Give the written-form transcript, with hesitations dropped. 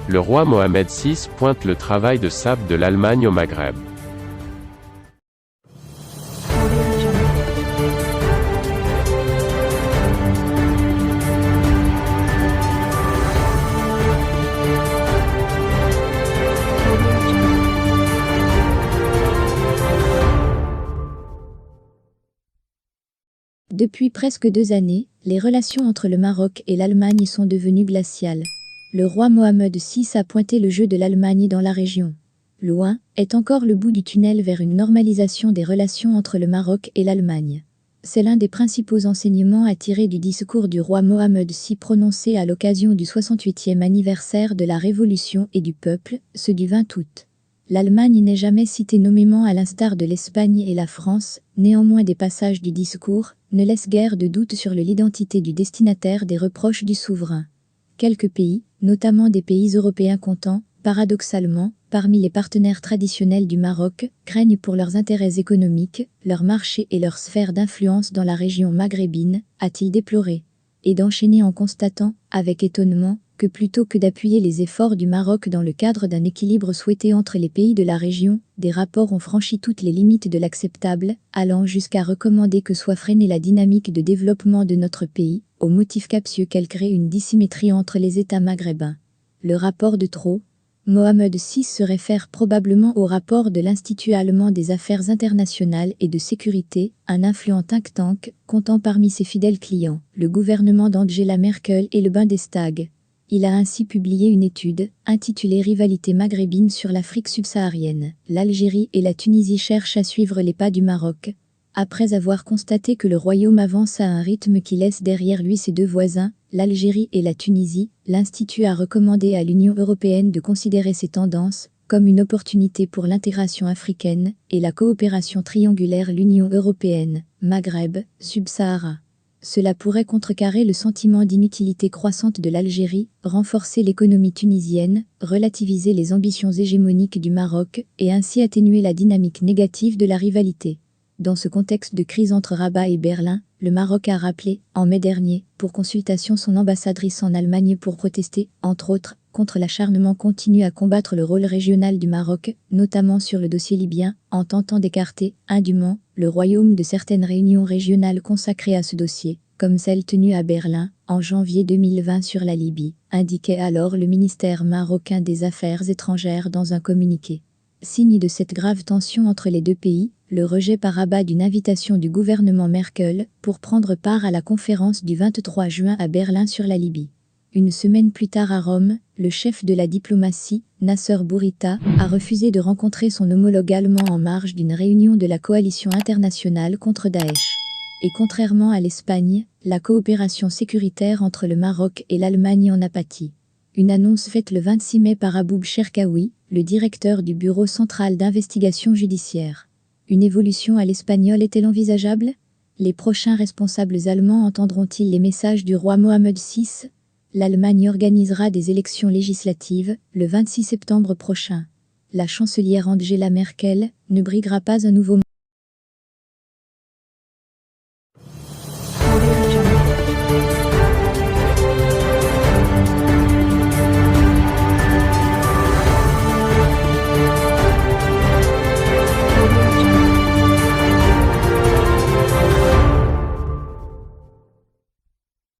Le roi Mohamed VI pointe le travail de sape de l'Allemagne au Maghreb. Depuis presque 2 années, les relations entre le Maroc et l'Allemagne sont devenues glaciales. Le roi Mohamed VI a pointé le jeu de l'Allemagne dans la région. Loin est encore le bout du tunnel vers une normalisation des relations entre le Maroc et l'Allemagne. C'est l'un des principaux enseignements à tirer du discours du roi Mohamed VI prononcé à l'occasion du 68e anniversaire de la Révolution et du peuple, ce du 20 août. L'Allemagne n'est jamais citée nommément à l'instar de l'Espagne et la France, néanmoins des passages du discours ne laissent guère de doute sur l'identité du destinataire des reproches du souverain. Quelques pays, notamment des pays européens comptant, paradoxalement, parmi les partenaires traditionnels du Maroc, craignent pour leurs intérêts économiques, leurs marchés et leur sphère d'influence dans la région maghrébine, a-t-il déploré. Et d'enchaîner en constatant, avec étonnement, que plutôt que d'appuyer les efforts du Maroc dans le cadre d'un équilibre souhaité entre les pays de la région, des rapports ont franchi toutes les limites de l'acceptable, allant jusqu'à recommander que soit freinée la dynamique de développement de notre pays, au motif captieux qu'elle crée une dissymétrie entre les États maghrébins. Le rapport de trop, Mohamed VI se réfère probablement au rapport de l'Institut allemand des affaires internationales et de sécurité, un influent think tank, comptant parmi ses fidèles clients, le gouvernement d'Angela Merkel et le Bundestag. Il a ainsi publié une étude, intitulée Rivalité maghrébine sur l'Afrique subsaharienne. L'Algérie et la Tunisie cherchent à suivre les pas du Maroc. Après avoir constaté que le royaume avance à un rythme qui laisse derrière lui ses deux voisins, l'Algérie et la Tunisie, l'Institut a recommandé à l'Union européenne de considérer ces tendances comme une opportunité pour l'intégration africaine et la coopération triangulaire l'Union européenne, Maghreb, Sub-Sahara. Cela pourrait contrecarrer le sentiment d'inutilité croissante de l'Algérie, renforcer l'économie tunisienne, relativiser les ambitions hégémoniques du Maroc et ainsi atténuer la dynamique négative de la rivalité. Dans ce contexte de crise entre Rabat et Berlin, le Maroc a rappelé, en mai dernier, pour consultation son ambassadrice en Allemagne pour protester, entre autres, contre l'acharnement continu à combattre le rôle régional du Maroc, notamment sur le dossier libyen, en tentant d'écarter, indûment, le royaume de certaines réunions régionales consacrées à ce dossier, comme celle tenue à Berlin, en janvier 2020 sur la Libye, indiquait alors le ministère marocain des Affaires étrangères dans un communiqué. Signe de cette grave tension entre les deux pays, le rejet par Rabat d'une invitation du gouvernement Merkel pour prendre part à la conférence du 23 juin à Berlin sur la Libye. Une semaine plus tard à Rome, le chef de la diplomatie, Nasser Bourita, a refusé de rencontrer son homologue allemand en marge d'une réunion de la coalition internationale contre Daesh. Et contrairement à l'Espagne, la coopération sécuritaire entre le Maroc et l'Allemagne en a pâti. Une annonce faite le 26 mai par Aboub Cherkaoui, le directeur du Bureau central d'investigation judiciaire. Une évolution à l'espagnol est-elle envisageable? Les prochains responsables allemands entendront-ils les messages du roi Mohamed VI? L'Allemagne organisera des élections législatives le 26 septembre prochain. La chancelière Angela Merkel ne briguera pas un nouveau